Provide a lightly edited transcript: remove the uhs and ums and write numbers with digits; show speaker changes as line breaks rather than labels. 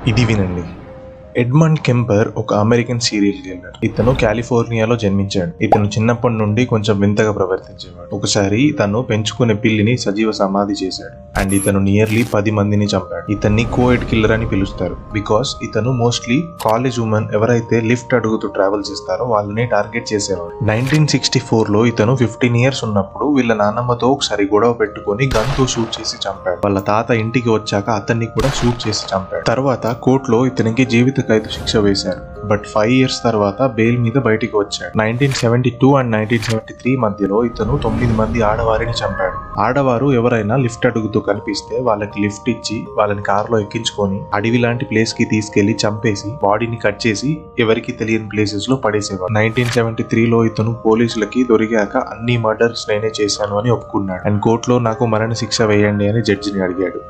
ఇది వినండి. Edmund camper ఒక అమెరికన్ సీరియల్ కిల్లర్. ఇతను కాలిఫోర్నియాలో జన్మించాడు. ఇతను చిన్నప్పటి నుండి కొంచెం వింతగా ప్రవర్తించేవాడు. ఒకసారి తను పెంచుకునే పిల్లిని సజీవ సమాధి చేశాడు అండ్ ఇతను నియర్లీ 10 మందిని చంపాడు. ఇతన్ని కోఎడ్ కిల్లర్ అని పిలుస్తారు బికాస్ ఇతను మోస్ట్లీ కాలేజ్ ఉమెన్ ఎవరైతే లిఫ్ట్ అడుగుతూ ట్రావెల్ చేస్తారో వాళ్ళని టార్గెట్ చేసేవాడు. 1964లో ఇతను 15 years ఉన్నప్పుడు వీళ్ళ నాన్నమ్మతో ఒకసారి గొడవ పెట్టుకుని గన్ తో షూట్ చేసి చంపాడు. వాళ్ళ తాత ఇంటికి వచ్చాక అతన్ని కూడా షూట్ చేసి చంపాడు. తర్వాత కోర్టులో ఇతనికి జీవిత ఖైదు శిక్ష వేశారు. బట్ 5 years తర్వాత బెయిల్ మీద బయటికి వచ్చాడు. 1972 అండ్ 1973 మధ్యలో ఇతను 9 మంది ఆడవారిని చంపాడు. ఆడవారు ఎవరైనా లిఫ్ట్ అడుగుతూ కనిపిస్తే వాళ్ళకి లిఫ్ట్ ఇచ్చి వాళ్ళని కారులో ఎక్కించుకొని అడవి లాంటి ప్లేస్ కి తీసుకెళ్లి చంపేసి బాడీని కట్ చేసి ఎవరికి తెలియని ప్లేసెస్ లో పడేసేవాడు. 1973లో ఇతను పోలీసులకి దొరికాక అన్ని మర్డర్స్ నేనే చేశాను అని ఒప్పుకున్నాడు అండ్ కోర్టులో నాకు మరణ శిక్ష వేయండి అని జడ్జిని అడిగాడు.